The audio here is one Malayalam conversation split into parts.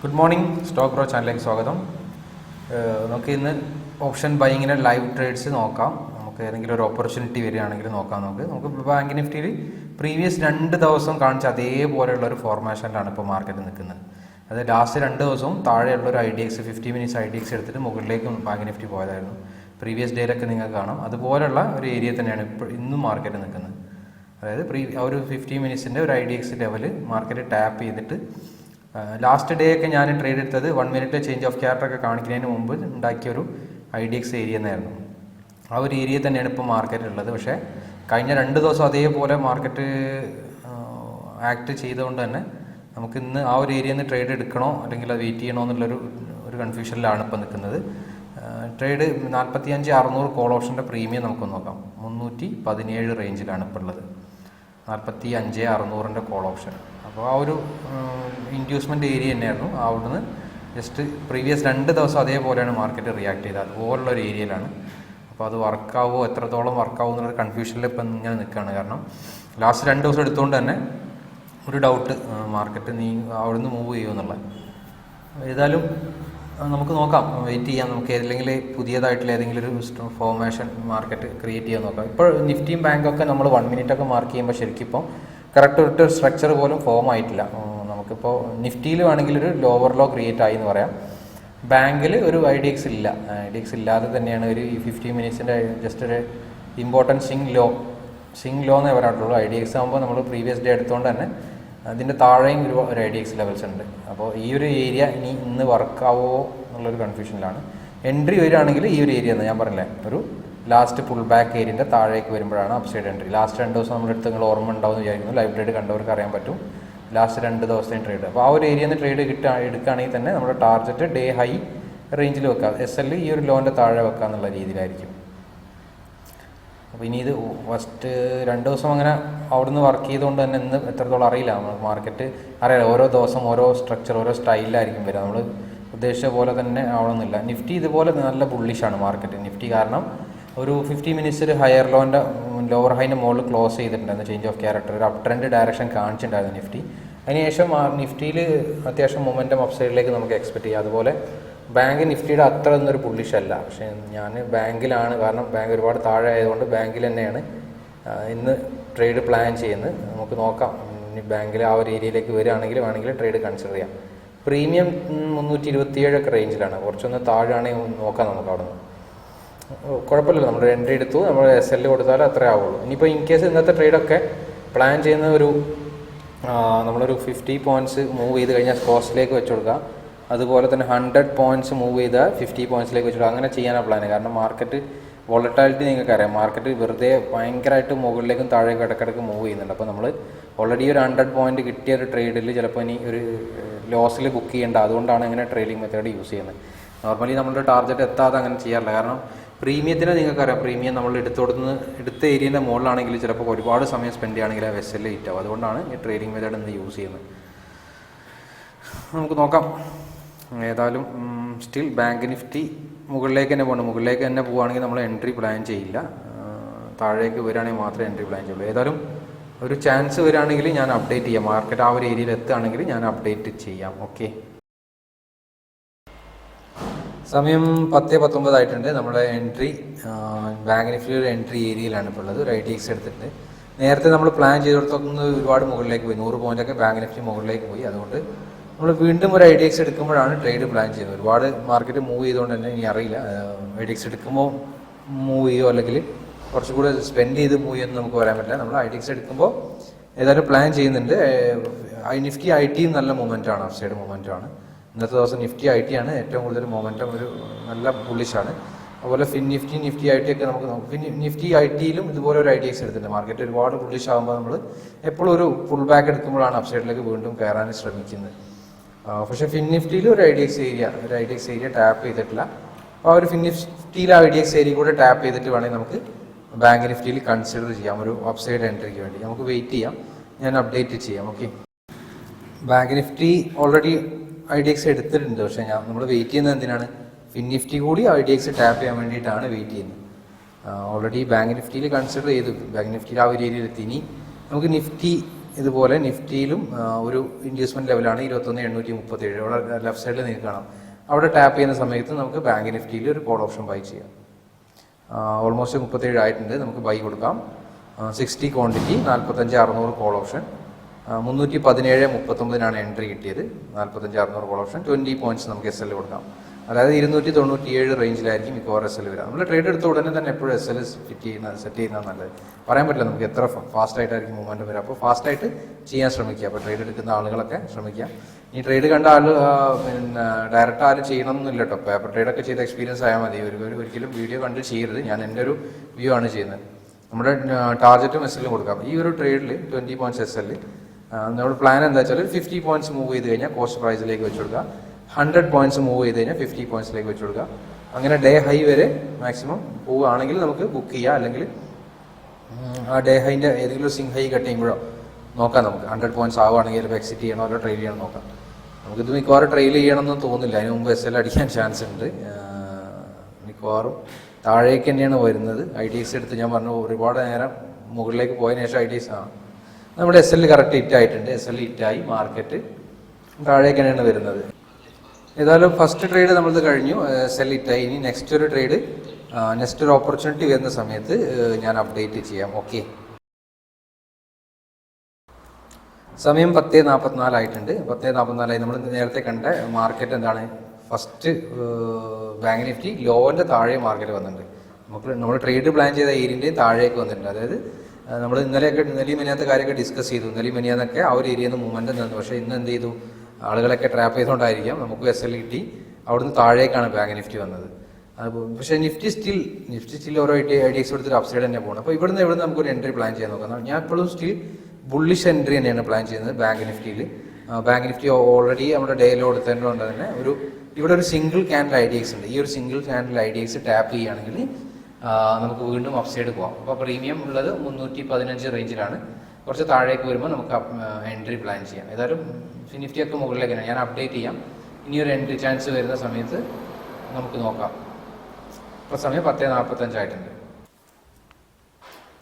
ഗുഡ് മോർണിംഗ് സ്റ്റോക്ക് ബ്രോ ചാനലിലേക്ക് സ്വാഗതം. നമുക്ക് ഇന്ന് ഓപ്ഷൻ ബൈങ്ങിൻ്റെ ലൈവ് ട്രേഡ്സ് നോക്കാം. നമുക്ക് ഏതെങ്കിലും ഒരു ഓപ്പർച്യൂണിറ്റി വരികയാണെങ്കിൽ നോക്കാം. നമുക്ക് ബാങ്ക് നിഫ്റ്റിയിൽ പ്രീവിയസ് 2 ദിവസം കാണിച്ച അതേപോലെയുള്ള ഒരു ഫോർമേഷനിലാണ് ഇപ്പോൾ മാർക്കറ്റ് നിൽക്കുന്നത്. അത് ലാസ്റ്റ് 2 ദിവസവും താഴെയുള്ള ഒരു IDX 50 മിനിറ്റ്സ് IDX എടുത്തിട്ട് മുകളിലേക്ക് ബാങ്ക് നിഫ്റ്റി പോയതായിരുന്നു. പ്രീവിയസ് ഡേയിലൊക്കെ നിങ്ങൾക്ക് കാണാം. അതുപോലുള്ള ഒരു ഏരിയ തന്നെയാണ് ഇപ്പോൾ ഇന്നും മാർക്കറ്റ് നിൽക്കുന്നത്. അതായത് ഒരു 50 മിനിറ്റ്സിൻ്റെ ഒരു IDX ലെവൽ മാർക്കറ്റ് ടാപ്പ് ചെയ്തിട്ട് ലാസ്റ്റ് ഡേ ഒക്കെ ഞാൻ ട്രേഡ് എടുത്തത് 1 മിനിറ്റ് ചേഞ്ച് ഓഫ് ക്യാരക്ടറൊക്കെ കാണിക്കുന്നതിന് മുമ്പ് ഉണ്ടാക്കിയൊരു IDX ഏരിയ എന്നായിരുന്നു. ആ ഒരു ഏരിയ തന്നെയാണ് ഇപ്പോൾ മാർക്കറ്റ് ഉള്ളത്. പക്ഷേ കഴിഞ്ഞ 2 ദിവസം അതേപോലെ മാർക്കറ്റ് ആക്ട് ചെയ്തുകൊണ്ട് തന്നെ നമുക്ക് ഇന്ന് ആ ഒരു ഏരിയയിൽ നിന്ന് ട്രേഡ് എടുക്കണോ അല്ലെങ്കിൽ അത് വെയിറ്റ് ചെയ്യണോ എന്നുള്ളൊരു കൺഫ്യൂഷനിലാണ് ഇപ്പോൾ നിൽക്കുന്നത്. ട്രേഡ് 45,600 കോൾ ഓപ്ഷൻ്റെ പ്രീമിയം നമുക്ക് നോക്കാം. 317 റേഞ്ചിലാണ് ഇപ്പോൾ ഉള്ളത്. 45,600 കോൾ ഓപ്ഷൻ. അപ്പോൾ ആ ഒരു ഇൻഡ്യൂസ്മെൻറ്റ് ഏരിയ തന്നെയായിരുന്നു. അവിടുന്ന് ജസ്റ്റ് പ്രീവിയസ് 2 ദിവസം അതേപോലെയാണ് മാർക്കറ്റ് റിയാക്ട് ചെയ്തത്. അതുപോലുള്ളൊരു ഏരിയയിലാണ്. അപ്പോൾ അത് വർക്കാവോ, എത്രത്തോളം വർക്കാവോ എന്നുള്ളൊരു കൺഫ്യൂഷനിൽ ഇപ്പം ഇങ്ങനെ നിൽക്കുകയാണ്. കാരണം ലാസ്റ്റ് 2 ദിവസം എടുത്തുകൊണ്ട് തന്നെ ഒരു ഡൗട്ട് മാർക്കറ്റ് അവിടുന്ന് മൂവ് ചെയ്യുമെന്നുള്ളത്. ഏതായാലും നമുക്ക് നോക്കാം, വെയിറ്റ് ചെയ്യാം. നമുക്ക് ഏതെങ്കിലും പുതിയതായിട്ടുള്ള ഏതെങ്കിലും ഒരു ഫോർമേഷൻ മാർക്കറ്റ് ക്രിയേറ്റ് ചെയ്യാൻ നോക്കാം. ഇപ്പോൾ നിഫ്റ്റിയും ബാങ്കൊക്കെ നമ്മൾ 1 മിനിറ്റൊക്കെ മാർക്ക് ചെയ്യുമ്പോൾ ശരിക്കും ഇപ്പോൾ കറക്റ്റ് ഒരു സ്ട്രക്ചർ പോലും ഫോം ആയിട്ടില്ല. നമുക്കിപ്പോൾ നിഫ്റ്റിയിൽ വേണമെങ്കിൽ ഒരു ലോവർ ലോ ക്രിയേറ്റ് ആയി എന്ന് പറയാം. ബാങ്കിൽ ഒരു IDX ഇല്ല. IDX ഇല്ലാതെ തന്നെയാണ് ഒരു 50 മിനിറ്റ്സിൻ്റെ ജസ്റ്റ് ഒരു ഇമ്പോർട്ടൻറ്റ് സിംഗ് ലോ എന്നേ പറയാനുള്ളൂ. IDX ആകുമ്പോൾ നമ്മൾ പ്രീവിയസ് ഡേ എടുത്തുകൊണ്ട് തന്നെ അതിൻ്റെ താഴെയും ഒരു IDX ലെവൽസ് ഉണ്ട്. അപ്പോൾ ഈ ഒരു ഏരിയ ഇന്ന് വർക്കാവോ എന്നുള്ളൊരു കൺഫ്യൂഷനിലാണ്. എൻട്രി വരികയാണെങ്കിൽ ഈ ഒരു ഏരിയ എന്ന് ഞാൻ പറഞ്ഞില്ലേ, ഒരു ലാസ്റ്റ് പുൾ ബാക്ക് ഏരിയൻ്റെ താഴേക്ക് വരുമ്പോഴാണ് അപ്സൈഡ് എൻട്രി. ലാസ്റ്റ് 2 ദിവസം നമ്മുടെ അടുത്ത് നിങ്ങൾ ഓർമ്മ ഉണ്ടാവും എന്ന് വിചാരിക്കുന്നു. ലൈവ് ട്രേഡ് കണ്ടവർക്ക് അറിയാൻ പറ്റും ലാസ്റ്റ് 2 ദിവസത്തെയും ട്രേഡ്. അപ്പോൾ ആ ഒരു ഏരിയയിൽ നിന്ന് ട്രേഡ് എടുക്കുകയാണെങ്കിൽ തന്നെ നമ്മുടെ ടാർഗറ്റ് ഡേ ഹൈ റേഞ്ചിൽ വെക്കാം. SL ഈ ഒരു ലോൻ്റെ താഴെ വെക്കുക എന്നുള്ള രീതിയിലായിരിക്കും. അപ്പോൾ ഇനി ഇത് ഫസ്റ്റ് 2 ദിവസം അങ്ങനെ അവിടുന്ന് വർക്ക് ചെയ്തുകൊണ്ട് തന്നെ ഇന്ന് എത്രത്തോളം അറിയില്ല. നമ്മൾ മാർക്കറ്റ് അറിയില്ല. ഓരോ ദിവസം ഓരോ സ്ട്രക്ചർ ഓരോ സ്റ്റൈലിലായിരിക്കും വരിക. നമ്മൾ ഉദ്ദേശിച്ച പോലെ തന്നെ ആവണമെന്നില്ല. നിഫ്റ്റി ഇതുപോലെ നല്ല ബുള്ളിഷാണ് മാർക്കറ്റ്. നിഫ്റ്റി കാരണം ഒരു 50 മിനിറ്റ്സിൽ ഹയർ ലോവർ ഹൈൻ്റെ മുകളിൽ ക്ലോസ് ചെയ്തിട്ടുണ്ടായിരുന്നു. ചേഞ്ച് ഓഫ് ക്യാരക്ടർ ഒരു അപ് ട്രെൻഡ് ഡയറക്ഷൻ കാണിച്ചിട്ടുണ്ടായിരുന്നു നിഫ്റ്റി. അതിനുശേഷം നിഫ്റ്റിയിൽ അത്യാവശ്യം മൊമെൻറ്റം അപ്സൈഡിലേക്ക് നമുക്ക് എക്സ്പെക്ട് ചെയ്യാം. അതുപോലെ ബാങ്ക് നിഫ്റ്റിയുടെ അത്ര ഒന്നൊരു ബുള്ളിഷ് അല്ല. പക്ഷേ ഞാൻ ബാങ്കിലാണ്. കാരണം ബാങ്ക് ഒരുപാട് താഴെ ആയതുകൊണ്ട് ബാങ്കിൽ തന്നെയാണ് ഇന്ന് ട്രേഡ് പ്ലാൻ ചെയ്യുന്നത്. നമുക്ക് നോക്കാം. ബാങ്കിൽ ആ ഒരു ഏരിയയിലേക്ക് വരികയാണെങ്കിൽ വേണമെങ്കിൽ ട്രേഡ് കൺസിഡർ ചെയ്യാം. പ്രീമിയം 327 ഒക്കെ റേഞ്ചിലാണ്. കുറച്ചൊന്ന് താഴെയാണെങ്കിൽ നോക്കാം നമുക്ക് അവിടെ നിന്ന്. കുഴപ്പമില്ല, നമ്മൾ എൻട്രി എടുത്തു, നമ്മൾ SL കൊടുത്താൽ അത്രേ ആവുള്ളൂ. ഇനിയിപ്പോൾ ഇൻ കേസ് ഇന്നത്തെ ട്രേഡൊക്കെ പ്ലാൻ ചെയ്യുന്ന നമ്മളൊരു 50 പോയിൻറ്റ്സ് മൂവ് ചെയ്ത് കഴിഞ്ഞാൽ കോസ്റ്റിലേക്ക് വെച്ച് കൊടുക്കുക. അതുപോലെ തന്നെ 100 പോയിൻറ്റ്സ് മൂവ് ചെയ്താൽ 50 പോയിൻറ്റ്സിലേക്ക് വെച്ച് കൊടുക്കുക. അങ്ങനെ ചെയ്യാനാണ് പ്ലാൻ. കാരണം മാർക്കറ്റ് വോളറ്റാലിറ്റി നിങ്ങൾക്കറിയാം. മാർക്കറ്റ് വെറുതെ ഭയങ്കരമായിട്ട് മുകളിലേക്കും താഴേക്കും ഇടയ്ക്കിടയ്ക്ക് മൂവ് ചെയ്യുന്നുണ്ട്. അപ്പോൾ നമ്മൾ ഓൾറെഡി ഒരു 100 പോയിൻറ്റ് കിട്ടിയ ഒരു ട്രേഡിൽ ചിലപ്പോൾ ഇനി ഒരു ലോസിൽ ബുക്ക് ചെയ്യേണ്ട. അതുകൊണ്ടാണ് ഇങ്ങനെ ട്രേഡിംഗ് മെത്തേഡ് യൂസ് ചെയ്യുന്നത്. നോർമലി നമ്മളുടെ ടാർഗറ്റ് എത്താതെ അങ്ങനെ ചെയ്യാറില്ല. കാരണം പ്രീമിയത്തിന് നിങ്ങൾക്കറിയാം, പ്രീമിയം നമ്മൾ എടുത്ത ഏരിയൻ്റെ മുകളിലാണെങ്കിൽ ചിലപ്പോൾ ഒരുപാട് സമയം സ്പെൻഡ് ചെയ്യുകയാണെങ്കിൽ ആ വെസലിൽ ഹിറ്റാവും. അതുകൊണ്ടാണ് ഈ ട്രേഡിംഗ് മെത്തേഡ് ഇന്ന് യൂസ് ചെയ്യുന്നത്. നമുക്ക് നോക്കാം. ഏതായാലും സ്റ്റിൽ ബാങ്ക് നിഫ്റ്റി മുകളിലേക്ക് തന്നെ പോകണം. മുകളിലേക്ക് തന്നെ പോവുകയാണെങ്കിൽ നമ്മൾ എൻട്രി പ്ലാൻ ചെയ്യില്ല. താഴേക്ക് വരികയാണെങ്കിൽ മാത്രമേ എൻട്രി പ്ലാൻ ചെയ്യുള്ളൂ. ഏതായാലും ഒരു ചാൻസ് വരികയാണെങ്കിൽ ഞാൻ അപ്ഡേറ്റ് ചെയ്യാം. മാർക്കറ്റ് ആ ഒരു ഏരിയയിൽ എത്തുകയാണെങ്കിൽ ഞാൻ അപ്ഡേറ്റ് ചെയ്യാം. ഓക്കെ, സമയം 10:19 ആയിട്ടുണ്ട്. നമ്മുടെ എൻട്രി ബാങ്ക് നിഫ്റ്റിയുടെ എൻട്രി ഏരിയയിലാണ് ഇപ്പോൾ ഉള്ളത്. ഒരു IDX എടുത്തിട്ട് നേരത്തെ നമ്മൾ പ്ലാൻ ചെയ്തെടുത്തൊന്ന് ഒരുപാട് മുകളിലേക്ക് പോയി. 100 പോയിൻ്റൊക്കെ ബാങ്ക് നിഫ്റ്റി മുകളിലേക്ക് പോയി. അതുകൊണ്ട് നമ്മൾ വീണ്ടും ഒരു IDX എടുക്കുമ്പോഴാണ് ട്രേഡ് പ്ലാൻ ചെയ്യുന്നത്. ഒരുപാട് മാർക്കറ്റ് മൂവ് ചെയ്തുകൊണ്ട് തന്നെ ഇനി അറിയില്ല IDX എടുക്കുമ്പോൾ മൂവ് ചെയ്യുമോ അല്ലെങ്കിൽ കുറച്ചുകൂടെ സ്പെൻഡ് ചെയ്ത് മൂവ് ചെയ്യുമെന്ന് നമുക്ക് പറയാൻ പറ്റില്ല. നമ്മൾ IDX എടുക്കുമ്പോൾ ഏതായാലും പ്ലാൻ ചെയ്യുന്നുണ്ട്. നിഫ്റ്റി IT നല്ല മൊമെൻ്റാണ്, അപ്പ് സൈഡ് മൊമെൻ്റാണ്. ഇന്നത്തെ ദിവസം നിഫ്റ്റി IT ആണ് ഏറ്റവും കൂടുതൽ മൊമെൻറ്റം, ഒരു നല്ല ബുള്ളിഷാണ്. അതുപോലെ നിഫ്റ്റി IT ഒക്കെ നമുക്ക് നിഫ്റ്റി ITയിലും ഇതുപോലെ ഒരു IDX എടുത്തിട്ടുണ്ട്. മാർക്കറ്റ് ഒരുപാട് ബുള്ളിഷ് ആകുമ്പോൾ നമ്മൾ എപ്പോഴും ഒരു പുൾ ബാക്ക് എടുക്കുമ്പോഴാണ് അപ്പ് സൈഡിലേക്ക് വീണ്ടും കയറാൻ ശ്രമിക്കുന്നത്. പക്ഷേ നിഫ്റ്റിയിൽ ഒരു IDX ഏരിയ ടാപ്പ് ചെയ്തിട്ടില്ല. അപ്പോൾ ആ ഒരു നിഫ്റ്റിയിൽ IDX ഏരിയ കൂടെ ടാപ്പ് ചെയ്തിട്ട് വേണമെങ്കിൽ നമുക്ക് ബാങ്ക് നിഫ്റ്റിയിൽ കൺസിഡർ ചെയ്യാം. ഒരു അപ്പ് സൈഡ് എൻട്രിക്ക് വേണ്ടി നമുക്ക് വെയിറ്റ് ചെയ്യാം. ഞാൻ അപ്ഡേറ്റ് ചെയ്യാം. Okay, bank Nifty already IDX എടുത്തിട്ടുണ്ട്. പക്ഷേ നമ്മൾ വെയിറ്റ് ചെയ്യുന്നത് എന്തിനാണ്? നിഫ്റ്റി കൂടി IDX ടാപ്പ് ചെയ്യാൻ വേണ്ടിയിട്ടാണ് വെയിറ്റ് ചെയ്യുന്നത്. ഓൾറെഡി ബാങ്ക് നിഫ്റ്റിയിൽ കൺസിഡർ ചെയ്തു. ബാങ്ക് നിഫ്റ്റിയിൽ ആ ഒരു ഏരിയയിൽ എത്തി. ഇനി നമുക്ക് നിഫ്റ്റി ഇതുപോലെ നിഫ്റ്റിയിലും ഒരു ഇൻഡ്യൂസ്മെൻറ്റ് ലെവലാണ് 21,837. അവിടെ ലെഫ്റ്റ് സൈഡിൽ നിങ്ങൾക്ക് കാണാം. അവിടെ ടാപ്പ് ചെയ്യുന്ന സമയത്ത് നമുക്ക് ബാങ്ക് നിഫ്റ്റിയിൽ ഒരു കോൾ ഓപ്ഷൻ ബൈ ചെയ്യാം. ഓൾമോസ്റ്റ് 37 ആയിട്ടുണ്ട്. നമുക്ക് ബൈ കൊടുക്കാം. 60 ക്വാണ്ടിറ്റി 45,600 കോൾ ഓപ്ഷൻ. 317.39 എൻട്രി കിട്ടിയത്. 45,600 കോൾ ഓപ്ഷൻ. 20 പോയിന്റ്സ് നമുക്ക് SL കൊടുക്കാം. അതായത് 297 റേഞ്ചിലായിരിക്കും മിക്കവാറും SL വരിക. നമ്മൾ ട്രേഡ് എടുത്ത ഉടനെ തന്നെ എപ്പോഴും SL സെറ്റ് ചെയ്യുന്നത് നല്ലത്. പറയാൻ പറ്റില്ല നമുക്ക് എത്ര ഫാസ്റ്റ് ആയിട്ടായിരിക്കും മൂവ്മെൻറ്റ് വരിക. അപ്പോൾ ഫാസ്റ്റായിട്ട് ചെയ്യാൻ ശ്രമിക്കുക. അപ്പോൾ ട്രേഡ് എടുക്കുന്ന ആളുകളൊക്കെ ശ്രമിക്കുക. ഈ ട്രേഡ് കണ്ട ആൾ പിന്നെ ഡയറക്റ്റ് ആരും ചെയ്യണമെന്നില്ല കേട്ടോ. പേപ്പർ ട്രേഡൊക്കെ ചെയ്ത എക്സ്പീരിയൻസ് ആയാൽ മതി. ഒരിക്കലും വീഡിയോ കണ്ട് ചെയ്യരുത്. ഞാൻ എൻ്റെ ഒരു വ്യൂ ആണ് ചെയ്യുന്നത്. നമ്മുടെ ടാർജറ്റും SL കൊടുക്കാം. ഈ ഒരു ട്രേഡിൽ 20 പോയിന്റ്സ് SL. നമ്മുടെ പ്ലാൻ എന്താ വെച്ചാൽ 50 പോയിന്റ്സ് മൂവ് ചെയ്ത് കഴിഞ്ഞാൽ കോസ്റ്റ് പ്രൈസിലേക്ക് വെച്ച് കൊടുക്കുക. 100 പോയിന്റ്സ് മൂവ് ചെയ്ത് കഴിഞ്ഞാൽ 50 പോയിന്റ്സിലേക്ക് വെച്ച് കൊടുക്കുക. അങ്ങനെ ഡേ ഹൈ വരെ മാക്സിമം പോവുകയാണെങ്കിൽ നമുക്ക് ബുക്ക് ചെയ്യാം. അല്ലെങ്കിൽ ആ ഡേ ഹൈൻ്റെ ഏതെങ്കിലും സിംഗ് ഹൈ കട്ട് ചെയ്യുമ്പോഴോ നോക്കാം. നമുക്ക് 100 പോയിന്റ്സ് ആവുകയാണെങ്കിൽ ചിലപ്പോൾ എക്സിറ്റ് ചെയ്യണോ അതോ ട്രെയിൽ ചെയ്യണം നോക്കാം. നമുക്കിത് മിക്കവാറും ട്രെയിൽ ചെയ്യണമെന്ന് തോന്നുന്നില്ല. അതിന് മുമ്പ് SL അടിക്കാൻ ചാൻസ് ഉണ്ട്. മിക്കവാറും താഴേക്ക് തന്നെയാണ് വരുന്നത്. IDX എടുത്ത് ഞാൻ പറഞ്ഞു ഒരുപാട് നേരം മുകളിലേക്ക് പോയതിനു ശേഷം IDX നമ്മുടെ SL കറക്റ്റ് ഹിറ്റ് ആയിട്ടുണ്ട്. SL ഹിറ്റായി മാർക്കറ്റ് താഴേക്ക് തന്നെയാണ് വരുന്നത്. ഏതായാലും ഫസ്റ്റ് ട്രേഡ് നമ്മളത് കഴിഞ്ഞു. SL ഹിറ്റായി. ഇനി നെക്സ്റ്റ് ഒരു ട്രേഡ് നെക്സ്റ്റ് ഒരു ഓപ്പർച്യൂണിറ്റി വരുന്ന സമയത്ത് ഞാൻ അപ്ഡേറ്റ് ചെയ്യാം. ഓക്കെ. സമയം 10:44 ആയിട്ടുണ്ട്. 10:44 നമ്മൾ നേരത്തെ കണ്ട മാർക്കറ്റ് എന്താണ്? ഫസ്റ്റ് ബാങ്ക് നിഫ്റ്റി ലോൻ്റെ താഴെ മാർക്കറ്റ് വന്നിട്ടുണ്ട്. നമ്മൾ ട്രേഡ് പ്ലാൻ ചെയ്ത ഏരിയൻ്റെയും താഴേക്ക് വന്നിട്ടുണ്ട്. അതായത് നമ്മൾ ഇന്നലെയും മെനിയാത്ത കാര്യമൊക്കെ ഡിസ്കസ് ചെയ്തു. ഇന്നലെയും മെനിയാന്നൊക്കെ ആ ഒരു ഏരിയയിൽ നിന്ന് മൂവ്മെൻറ്റ് നിന്നു. പക്ഷേ ഇന്ന് എന്ത് ചെയ്തു? ആളുകളൊക്കെ ട്രാപ്പ് ചെയ്തുകൊണ്ടായിരിക്കാം നമുക്ക് SL കിട്ടി. അവിടുന്ന് താഴേക്കാണ് ബാങ്ക് നിഫ്റ്റി വന്നത്. പക്ഷേ നിഫ്റ്റി സ്റ്റിൽ ഓരോ IDX എടുത്തിട്ട് അപ്സൈഡ് തന്നെ പോകണം. അപ്പോൾ ഇവിടുന്ന് നമുക്കൊരു എൻട്രി പ്ലാൻ ചെയ്യാൻ നോക്കാം. ഞാൻ ഇപ്പോഴും സ്റ്റിൽ ബുള്ളിഷ് എൻട്രി തന്നെയാണ് പ്ലാൻ ചെയ്യുന്നത് ബാങ്ക് നിഫ്റ്റിയിൽ. ബാങ്ക് നിഫ്റ്റി ഓൾറെഡി നമ്മുടെ ഡേയിലോ എടുത്തതുകൊണ്ട് തന്നെ ഇവിടെ ഒരു സിംഗിൾ ക്യാൻഡിൽ IDX ഉണ്ട്. ഈ ഒരു സിംഗിൾ ക്യാൻഡിൽ IDX ടാപ്പ് ചെയ്യുകയാണെങ്കിൽ നമുക്ക് വീണ്ടും അപ്സൈഡ് പോകാം. അപ്പോൾ പ്രീമിയം ഉള്ളത് 315 റേഞ്ചിലാണ്. കുറച്ച് താഴേക്ക് വരുമ്പോൾ നമുക്ക് എൻട്രി പ്ലാൻ ചെയ്യാം. ഏതായാലും നിഫ്റ്റിയൊക്കെ മുകളിലേക്കാണ്. ഞാൻ അപ്ഡേറ്റ് ചെയ്യാം. ഇനിയൊരു എൻട്രി ചാൻസ് വരുന്ന സമയത്ത് നമുക്ക് നോക്കാം. ഇപ്പോൾ സമയം 10:45 ആയിട്ടുണ്ട്.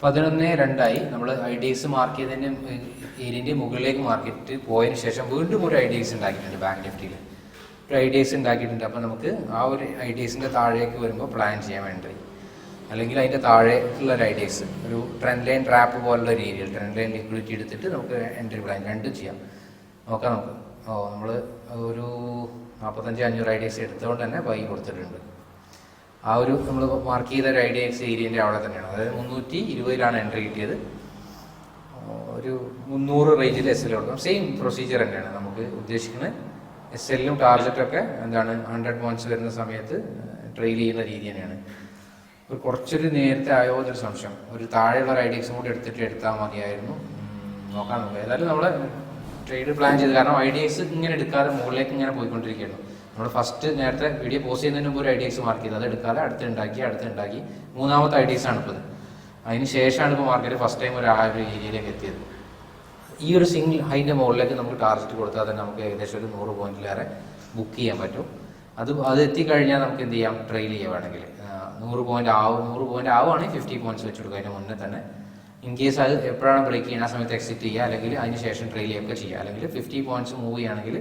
11:02 നമ്മൾ IDX മാർക്ക് ചെയ്തതിൻ്റെ ഏരിയൻ്റെ മുകളിലേക്ക് മാർക്കറ്റ് പോയതിന് ശേഷം വീണ്ടും ഒരു IDX ഉണ്ടാക്കിയിട്ടുണ്ട്. ബാങ്ക് നിഫ്റ്റിയിൽ ഒരു IDX ഉണ്ടാക്കിയിട്ടുണ്ട്. അപ്പോൾ നമുക്ക് ആ ഒരു IDXൻ്റെ താഴേക്ക് വരുമ്പോൾ പ്ലാൻ ചെയ്യാൻ വേണ്ടി, അല്ലെങ്കിൽ അതിൻ്റെ താഴെ ഉള്ള ഒരു IDX ഒരു ട്രെൻഡ് ലൈൻ ട്രാപ്പ് പോലുള്ള ഒരു ഏരിയയിൽ ട്രെൻഡ് ലൈൻ ലിക്വിഡിറ്റി എടുത്തിട്ട് നമുക്ക് എൻട്രി പ്ലാൻ രണ്ടും ചെയ്യാം. നോക്കാം നമുക്ക്. നമ്മൾ ഒരു 45,500 IDX എടുത്തുകൊണ്ട് തന്നെ ബൈ കൊടുത്തിട്ടുണ്ട്. ആ ഒരു നമ്മൾ മാർക്ക് ചെയ്ത ഒരു IDX ഏരിയൻ്റെ അവിടെ തന്നെയാണ്. അതായത് 320 എൻട്രി കിട്ടിയത്. ഒരു 300 റേഞ്ചിൽ SL കൊടുക്കാം. സെയിം പ്രൊസീജിയർ തന്നെയാണ് നമുക്ക് ഉദ്ദേശിക്കുന്നത്. SLും ടാർജറ്റൊക്കെ എന്താണ് 100 പോയിന്റ്സ് വരുന്ന സമയത്ത് ട്രെയിൽ ചെയ്യുന്ന രീതി തന്നെയാണ്. കുറച്ചൊരു നേരത്തെ ആയോ എന്നൊരു സംശയം. ഒരു താഴെയുള്ള IDX കൂടി എടുത്താൽ മതിയായിരുന്നു. നോക്കാം നമുക്ക്. ഏതായാലും നമ്മൾ ട്രേഡ് പ്ലാൻ ചെയ്ത്, കാരണം IDX ഇങ്ങനെ എടുക്കാതെ മുകളിലേക്ക് ഇങ്ങനെ പോയിക്കൊണ്ടിരിക്കുകയാണ്. നമ്മൾ ഫസ്റ്റ് നേരത്തെ വീഡിയോ പോസ്റ്റ് ചെയ്യുന്നതിന് മുമ്പ് ഒരു IDX മാർക്ക് ചെയ്ത് അത് എടുക്കാതെ അടുത്തുണ്ടാക്കി മൂന്നാമത്തെ IDX ആണ് ഇപ്പോൾ. അതിന് ശേഷമാണ് ഇപ്പോൾ മാർക്കറ്റ് ഫസ്റ്റ് ടൈം ഒരു ഏരിയയിലേക്ക് എത്തിയത്. ഈ ഒരു സിംഗിൾ ഹൈൻ്റെ മുകളിലേക്ക് നമുക്ക് ടാർഗറ്റ് കൊടുത്താൽ തന്നെ നമുക്ക് ഏകദേശം ഒരു 100 പോയിന്റിലേറെ ബുക്ക് ചെയ്യാൻ പറ്റും. അത് എത്തിക്കഴിഞ്ഞാൽ നമുക്ക് എന്ത് ചെയ്യാം? ട്രെയിൽ ചെയ്യുകയാണെങ്കിൽ 100 പോയിന്റ് ആവുകയാണെങ്കിൽ 50 പോയിന്റ്സ് വെച്ച് കൊടുക്കുക. അതിന് മുന്നേ തന്നെ ഇൻ കേസ് അത് എപ്പോഴാണ് ബ്രേക്ക് ചെയ്യുന്ന ആ സമയത്ത് എക്സിറ്റ് ചെയ്യുക, അല്ലെങ്കിൽ അതിന് ശേഷം ട്രെയിൽ ചെയ്യുകയൊക്കെ ചെയ്യുക. അല്ലെങ്കിൽ 50 പോയിന്റ്സ് മൂവ് ചെയ്യുകയാണെങ്കിൽ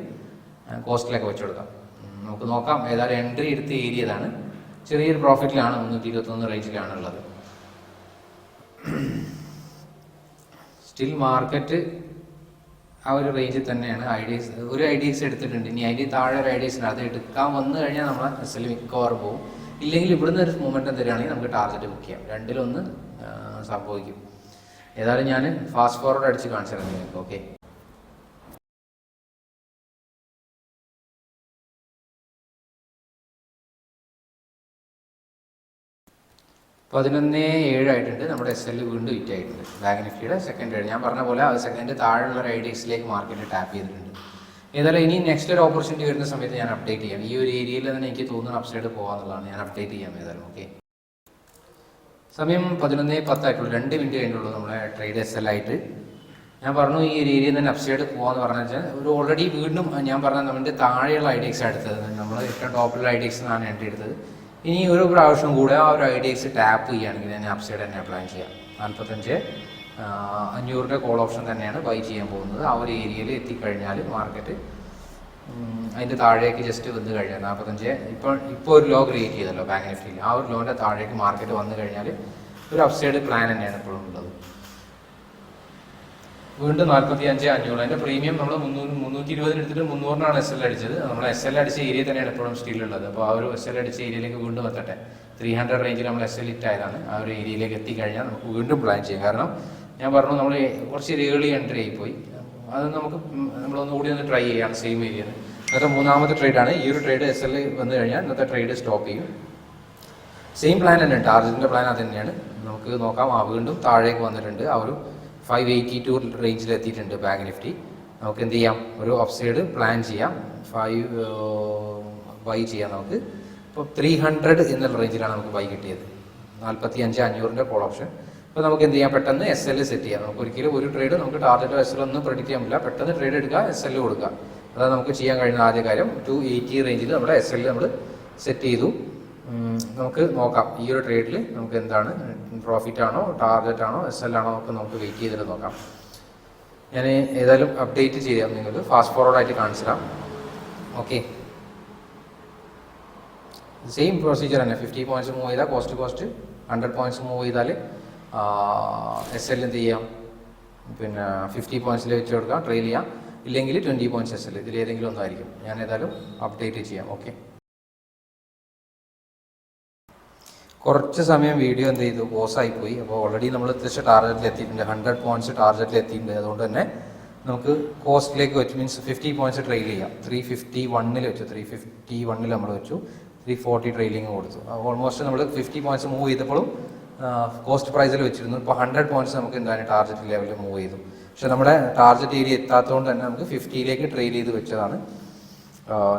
കോസ്റ്റിലൊക്കെ വെച്ച് കൊടുക്കാം. നമുക്ക് നോക്കാം. ഏതായാലും എൻട്രി എടുത്ത ഏരിയ ഇതാണ്. ചെറിയൊരു പ്രോഫിറ്റിലാണ് 321 റേഞ്ചിലാണ് ഉള്ളത്. സ്റ്റിൽ മാർക്കറ്റ് ആ ഒരു റേഞ്ചിൽ തന്നെയാണ്. ഒരു IDX എടുത്തിട്ടുണ്ട്. ഇനി അതിൻ്റെ താഴെ ഒരു IDX ഉണ്ട്. അത് എടുക്കാൻ വന്നു കഴിഞ്ഞാൽ നമ്മൾ SL മിക്കവാറും പോകും. ഇല്ലെങ്കിൽ ഇവിടുന്ന് ഒരു മൂവ്മെൻറ്റം തരികയാണെങ്കിൽ നമുക്ക് ടാർഗറ്റ് ബുക്ക് ചെയ്യാം. രണ്ടിലൊന്ന് സംഭവിക്കും. ഏതായാലും ഞാൻ ഫാസ്റ്റ് ഫോർവേഡ് അടിച്ച് കാണിച്ചു തരാം നിങ്ങൾക്ക്. ഓക്കെ. 11:07 ആയിട്ടുണ്ട്. നമ്മുടെ SL വീണ്ടും ഹിറ്റ് ആയിട്ടുണ്ട്. ബാങ്ക് നിഫ്റ്റിയുടെ സെക്കൻഡ് ട്രേഡ് ഞാൻ പറഞ്ഞ പോലെ അത് സെക്കൻഡ് താഴെയുള്ള ഒരു IDXലേക്ക് മാർക്കറ്റ് ടാപ്പ് ചെയ്തിട്ടുണ്ട്. ഏതായാലും ഇനി നെക്സ്റ്റ് ഒരു ഓപ്പർച്യൂണിറ്റി വരുന്ന സമയത്ത് ഞാൻ അപ്ഡേറ്റ് ചെയ്യാം. ഈ ഒരു ഏരിയയിൽ തന്നെ എനിക്ക് തോന്നുന്ന അപ്സൈഡ് പോകാന്നുള്ളതാണ്. ഞാൻ അപ്ഡേറ്റ് ചെയ്യാം ഏതായാലും. ഓക്കെ. സമയം 11:10 ആയിട്ടുള്ളൂ. 2 മിനിറ്റ് കഴിഞ്ഞുള്ളൂ നമ്മുടെ ട്രേഡ് SL ആയിട്ട്. ഞാൻ പറഞ്ഞു ഈ ഒരു ഏരിയയിൽ തന്നെ അപ്സൈഡ് പോകാമെന്ന് പറഞ്ഞു വെച്ചാൽ ഒരു ഓൾറെഡി വീണ്ടും ഞാൻ പറഞ്ഞ നമ്മുടെ താഴെയുള്ള IDX എടുത്തത്. നമ്മൾ ഏറ്റവും ടോപ്പിലുള്ള IDX എന്നാണ് എൻട്രി എടുത്തത്. ഇനി ഒരു പ്രാവശ്യം കൂടെ ആ ഒരു IDX ടാപ്പ് ചെയ്യുകയാണെങ്കിൽ ഞാൻ അപ്സൈഡ് തന്നെ പ്ലാൻ ചെയ്യാം. 500 കോൾ ഓപ്ഷൻ തന്നെയാണ് ബൈ ചെയ്യാൻ പോകുന്നത്. ആ ഒരു ഏരിയയിൽ എത്തിക്കഴിഞ്ഞാൽ മാർക്കറ്റ് അതിൻ്റെ താഴേക്ക് ജസ്റ്റ് വന്ന് കഴിഞ്ഞാൽ 45 ഇപ്പോൾ ഒരു ലോ ക്രിയേറ്റ് ചെയ്തല്ലോ ബാങ്ക് നിഫ്റ്റിയിൽ. ആ ഒരു ലോൻ്റെ താഴേക്ക് മാർക്കറ്റ് വന്നു കഴിഞ്ഞാൽ ഒരു അപ്സൈഡ് പ്ലാൻ തന്നെയാണ് ഇപ്പോഴും ഉള്ളത്. വീണ്ടും 45,500. അതിൻ്റെ പ്രീമിയം നമ്മൾ 320 എടുത്തിട്ട് 300 SL അടിച്ചത്. നമ്മൾ SL അടിച്ച ഏരിയ തന്നെയാണ് എപ്പോഴും സ്റ്റിലുള്ളത്. അപ്പോൾ ആ ഒരു SL അടിച്ച ഏരിയയിലേക്ക് വീണ്ടും എത്തട്ടെ. 300 റേഞ്ചിൽ നമ്മൾ SL ഹിറ്റ് ആയതാണ്. ആ ഒരു ഏരിയയിലേക്ക് എത്തിക്കഴിഞ്ഞാൽ നമുക്ക് വീണ്ടും പ്ലാൻ ചെയ്യാം. കാരണം ഞാൻ പറഞ്ഞു നമ്മൾ കുറച്ച് ഏർലി എൻട്രി ആയിപ്പോയി. അത് നമ്മളൊന്നുകൂടി ഒന്ന് ട്രൈ ചെയ്യാണ് സെയിം ഏരിയയിൽ. ഇന്നത്തെ 3ാമത്തെ ട്രേഡാണ്. ഈ ഒരു ട്രേഡ് SL വന്നു കഴിഞ്ഞാൽ ഇന്നത്തെ ട്രേഡ് സ്റ്റോപ്പ് ചെയ്യും. സെയിം പ്ലാൻ തന്നെയാണ്, ടാർജറ്റിൻ്റെ പ്ലാൻ അത് തന്നെയാണ്. നമുക്ക് നോക്കാം. വീണ്ടും താഴേക്ക് വന്നിട്ടുണ്ട്. ആ ഒരു 582 റേഞ്ചിൽ എത്തിയിട്ടുണ്ട് ബാങ്ക് നിഫ്റ്റി. നമുക്ക് എന്ത് ചെയ്യാം, ഒരു അപ്സൈഡ് പ്ലാൻ ചെയ്യാം, 5 ബൈ ചെയ്യാം. നമുക്ക് ഇപ്പോൾ 300 എന്നുള്ള റേഞ്ചിലാണ് നമുക്ക് ബൈ കിട്ടിയത്. 45,500 കോൾ ഓപ്ഷൻ. അപ്പോൾ നമുക്ക് എന്ത് ചെയ്യാം, പെട്ടെന്ന് SL സെറ്റ് ചെയ്യാം. നമുക്ക് ഒരിക്കലും ഒരു ട്രേഡ് നമുക്ക് ടാർഗറ്റ് SL ഒന്നും പ്രെഡിക്റ്റ് ചെയ്യാൻ പറ്റില്ല. പെട്ടെന്ന് ട്രേഡ് എടുക്കുക, SL കൊടുക്കുക. അതാണ് നമുക്ക് ചെയ്യാൻ കഴിയുന്ന ആദ്യ കാര്യം. 280 റേഞ്ചിൽ നമ്മുടെ SL നമ്മൾ സെറ്റ് ചെയ്തു. നമുക്ക് നോക്കാം ഈ ഒരു ട്രേഡിൽ നമുക്ക് എന്താണ്, പ്രോഫിറ്റ് ആണോ ടാർഗറ്റ് ആണോ SL ആണോ നമുക്ക് വെയിറ്റ് ചെയ്തിട്ട് നോക്കാം. ഞാൻ ഏതായാലും അപ്ഡേറ്റ് ചെയ്യാം, നിങ്ങൾക്ക് ഫാസ്റ്റ് ഫോർവേഡ് ആയിട്ട് കാണിച്ചു തരാം. ഓക്കെ, സെയിം പ്രൊസീജിയർ തന്നെ. 50 പോയിന്റ്സ് മൂവ് ചെയ്താൽ കോസ്റ്റ് 100 പോയിന്റ്സ് മൂവ് ചെയ്താൽ SL എന്ത് ചെയ്യാം, പിന്നെ 50 പോയിന്റ്സിൽ വെച്ച് കൊടുക്കാം, ട്രെയിൽ ചെയ്യാം. ഇല്ലെങ്കിൽ 20 പോയിന്റ്സ് SL, ഇതിലേതെങ്കിലും ഒന്നായിരിക്കും. ഞാൻ ഏതായാലും അപ്ഡേറ്റ് ചെയ്യാം. ഓക്കെ, കുറച്ച് സമയം വീഡിയോ എന്ത് ചെയ്തു, പോസായിപ്പോയി. അപ്പോൾ ഓൾറെഡി നമ്മൾ അത്യാവശ്യം ടാർഗറ്റിൽ എത്തിയിട്ടുണ്ട്. 100 പോയിന്റ്സ് ടാർഗറ്റിൽ എത്തിയിട്ടുണ്ട്. അതുകൊണ്ട് തന്നെ നമുക്ക് കോസ്റ്റിലേക്ക് വെച്ച് മീൻസ് 50 പോയിന്റ്സ് ട്രെയിൽ ചെയ്യാം. 351 വെച്ചു, 351 നമ്മൾ വെച്ചു. 340 ട്രെയിലിംഗ് കൊടുത്തു. ഓൾമോസ്റ്റ് നമ്മൾ 50 പോയിന്റ്സ് മൂവ് ചെയ്തപ്പോഴും കോസ്റ്റ് പ്രൈസിൽ വെച്ചിരുന്നു. ഇപ്പോൾ 100 പോയിന്റ്സ് നമുക്ക് എന്താണ് ടാർഗറ്റ് ലെവലിൽ മൂവ് ചെയ്തു. പക്ഷെ നമ്മുടെ ടാർഗറ്റ് ഏരിയ എത്താത്തതുകൊണ്ട് തന്നെ നമുക്ക് 50ലേക്ക് ട്രെയിൽ ചെയ്ത് വെച്ചതാണ്.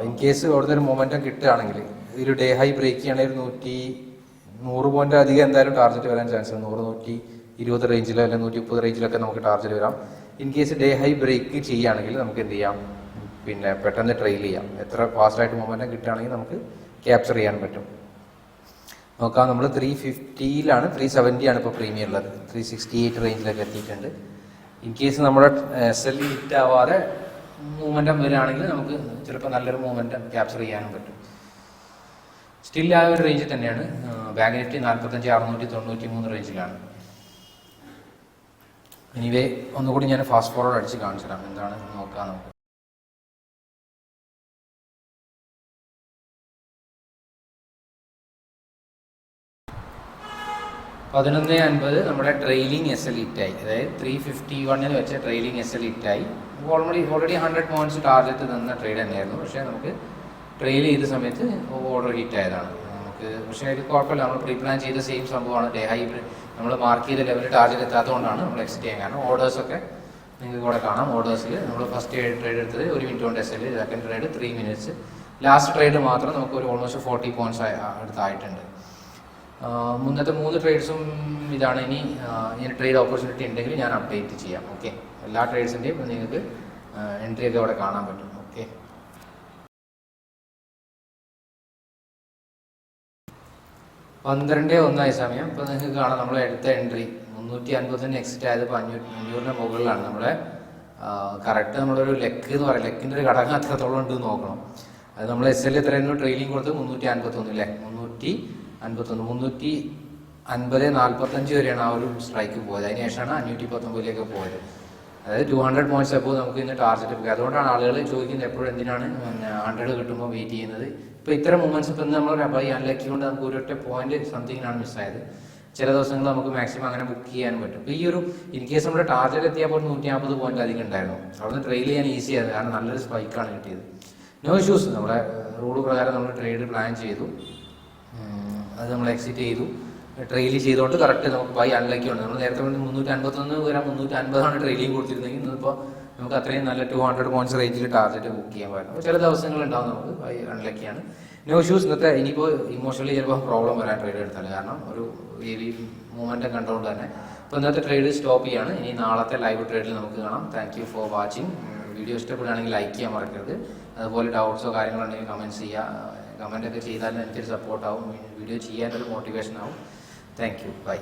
ഇൻ കേസ് അവിടുന്ന് ഒരു മൊമെൻറ്റം കിട്ടുകയാണെങ്കിൽ, ഒരു ഡേ ഹൈ ബ്രേക്ക് ചെയ്യുകയാണെങ്കിൽ 100 പോയിന്റ് അധികം എന്തായാലും ടാർഗറ്റ് വരാൻ ചാൻസ് ഉണ്ട്. 100-120 റേഞ്ചിലോ അല്ലെങ്കിൽ 130 റേഞ്ചിലൊക്കെ നമുക്ക് ടാർഗറ്റ് വരാം. In case day high break ചെയ്യുകയാണെങ്കിൽ നമുക്ക് എന്ത് ചെയ്യാം, പിന്നെ പെട്ടെന്ന് ട്രെയിൽ ചെയ്യാം. എത്ര ഫാസ്റ്റായിട്ട് മൊമെൻറ്റം കിട്ടുകയാണെങ്കിൽ നമുക്ക് ക്യാപ്ചർ ചെയ്യാൻ പറ്റും. നോക്കാം, നമ്മൾ 350ലാണ്, 370 ആണ് ഇപ്പോൾ പ്രീമിയം ഉള്ളത്. 368 റേഞ്ചിലൊക്കെ എത്തിയിട്ടുണ്ട്. ഇൻ കേസ് നമ്മുടെ SL ഹിറ്റ് ആവാതെ മൂവ്മെൻറ്റം വരികയാണെങ്കിൽ നമുക്ക് ചിലപ്പോൾ നല്ലൊരു മൂവ്മെൻറ്റം ക്യാപ്ചർ ചെയ്യാനും പറ്റും. സ്റ്റിൽ ആ ഒരു റേഞ്ചിൽ തന്നെയാണ്. ബാങ്ക് നിഫ്റ്റി 45,693 റേഞ്ചിലാണ്. എനിവേ ഒന്നുകൂടി ഞാൻ ഫാസ്റ്റ് ഫോർവേഡ് അടിച്ച് കാണിച്ചു തരാം, എന്താണ് നോക്കാം നമുക്ക്. 11:50 നമ്മുടെ ട്രെയിലിംഗ് SL ഹിറ്റായി. അതായത് 351 വെച്ച ട്രെയിലിംഗ് SL ഹിറ്റായി. ഓൾറെഡി 100 പോയിന്റ്സ് ടാർഗറ്റ് തന്ന ട്രേഡ് തന്നെയായിരുന്നു. പക്ഷേ നമുക്ക് ട്രെയിൽ ചെയ്ത സമയത്ത് ഓർഡർ ഹിറ്റ് ആയതാണ് നമുക്ക്. പക്ഷേ ഇത് കുഴപ്പമില്ല, നമ്മൾ പ്രീ പ്ലാൻ ചെയ്ത സെയിം സംഭവമാണ്. ഡേ ഹൈ നമ്മൾ മാർക്ക് ചെയ്ത ലെവലിൽ ടാർഗറ്റ് എത്താത്തതുകൊണ്ടാണ് നമ്മൾ എക്സിറ്റ് ചെയ്യാൻ കാരണം. ഓർഡേഴ്സൊക്കെ നിങ്ങൾക്ക് ഇവിടെ കാണാം. ഓർഡേഴ്സിൽ നമ്മൾ ഫസ്റ്റ് ട്രേഡ് എടുത്തത് 1 മിനിറ്റ് കൊണ്ട് SL, second trade 3 minutes, last trade മാത്രം നമുക്ക് ഒരു ഓൾമോസ്റ്റ് 40 പോയിന്റ്സ് അടുത്തായിട്ടുണ്ട്. മുന്നത്തെ 3 ട്രേഡ്സും ഇതാണ്. ഇനി ട്രേഡ് ഓപ്പർച്യൂണിറ്റി ഉണ്ടെങ്കിൽ ഞാൻ അപ്ഡേറ്റ് ചെയ്യാം. ഓക്കെ, എല്ലാ ട്രേഡ്സിൻ്റെയും നിങ്ങൾക്ക് എൻട്രി ഒക്കെ അവിടെ കാണാൻ പറ്റും. ഓക്കെ, 12:01 സമയം. ഇപ്പോൾ നിങ്ങൾക്ക് കാണാം നമ്മൾ എടുത്ത എൻട്രി 350 എക്സിറ്റ് ആയത്. ഇപ്പോൾ 500 മുകളിലാണ്. നമ്മുടെ കറക്റ്റ് നമ്മളൊരു ലെക്ക് എന്ന് പറയും, ലെക്കിൻ്റെ ഒരു ഘടകം അത്രത്തോളം ഉണ്ട് നോക്കണം. അത് നമ്മൾ SL എത്രയായിരുന്നു ട്രെയിലിംഗ് കൊടുത്ത് 351 അല്ലേ, 350 350-45 വരെയാണ് ആ ഒരു സ്ട്രൈക്ക് പോയത്. അതിന് ശേഷമാണ് 519 പോയത്. അതായത് 200 പോയിന്റ്സ് അപ്പോൾ നമുക്ക് ഇന്ന് ടാർഗറ്റ് പോയി. അതുകൊണ്ടാണ് ആളുകൾ ചോദിക്കുന്നത് എപ്പോഴും എന്തിനാണ് 100 കിട്ടുമ്പോൾ വെയിറ്റ് ചെയ്യുന്നത്. ഇപ്പോൾ ഇത്തരം മൂവ്മെന്റ്സ് ഇപ്പം നമ്മൾ ബൈ അൺലക്കി കൊണ്ട് നമുക്ക് ഒരൊറ്റ പോയിന്റ് സംതിങ്ങിനാണ് മിസ്സായത്. ചില ദിവസങ്ങൾ നമുക്ക് മാക്സിമം അങ്ങനെ ബുക്ക് ചെയ്യാൻ പറ്റും. ഇപ്പോൾ ഈ ഒരു ഇൻ കേസ് നമ്മുടെ ടാർഗറ്റ് എത്തിയപ്പോൾ 150 പോയിന്റ് അധികം ഉണ്ടായിരുന്നു. അവിടുന്ന് ട്രെയിൽ ചെയ്യാൻ ഈസി ആയത്, കാരണം നല്ലൊരു സ്പൈക്കാണ് കിട്ടിയത്. No issues. നമ്മുടെ റൂൾ പ്രകാരം നമ്മൾ ട്രേഡ് പ്ലാൻ ചെയ്തു, അത് നമ്മൾ എക്സിറ്റ് ചെയ്തു. ട്രെയിൽ ചെയ്തുകൊണ്ട് കറക്റ്റ് നമുക്ക് ബൈ അൺലക്കി ഉണ്ട്. നമ്മൾ നേരത്തെ 351 വരാൻ 350 ട്രെയിലിംഗ് കൊടുത്തിരുന്നെങ്കിൽ ഇന്നിപ്പോൾ നമുക്ക് അത്രയും നല്ല 200 പോയിന്റ്സ് റേഞ്ചിൽ ടാർഗറ്റ് ബുക്ക് ചെയ്യാൻ പറ്റും. അപ്പോൾ ചില ദിവസങ്ങളുണ്ടാവും നമുക്ക് ബൈ അൺലക്കിയാണ്. No issues. ഇന്നത്തെ ഇനിയിപ്പോൾ ഇമോഷണലി ചിലപ്പോൾ പ്രോബ്ലം വരാൻ ട്രേഡ് എടുത്താൽ, കാരണം ഒരു ഹെവി മൂവ്മെൻറ്റും കണ്ടുകൊണ്ട് തന്നെ. അപ്പോൾ ഇന്നത്തെ ട്രേഡ് സ്റ്റോപ്പ് ചെയ്യാണ്. ഇനി നാളത്തെ ലൈവ് ട്രേഡിൽ നമുക്ക് കാണാം. Thank you for watching. Video ഇഷ്ടപ്പെടുകയാണെങ്കിൽ ലൈക്ക് ചെയ്യാൻ മറക്കരുത്. അതുപോലെ ഡൗട്ട്സോ കാര്യങ്ങളുണ്ടെങ്കിൽ കമൻറ്റ്സ് ചെയ്യുക. കമൻ്റ് ഒക്കെ ചെയ്താൽ എനിക്കൊരു സപ്പോർട്ടാവും, വീഡിയോ ചെയ്യാനൊരു മോട്ടിവേഷൻ ആവും. Thank you, by.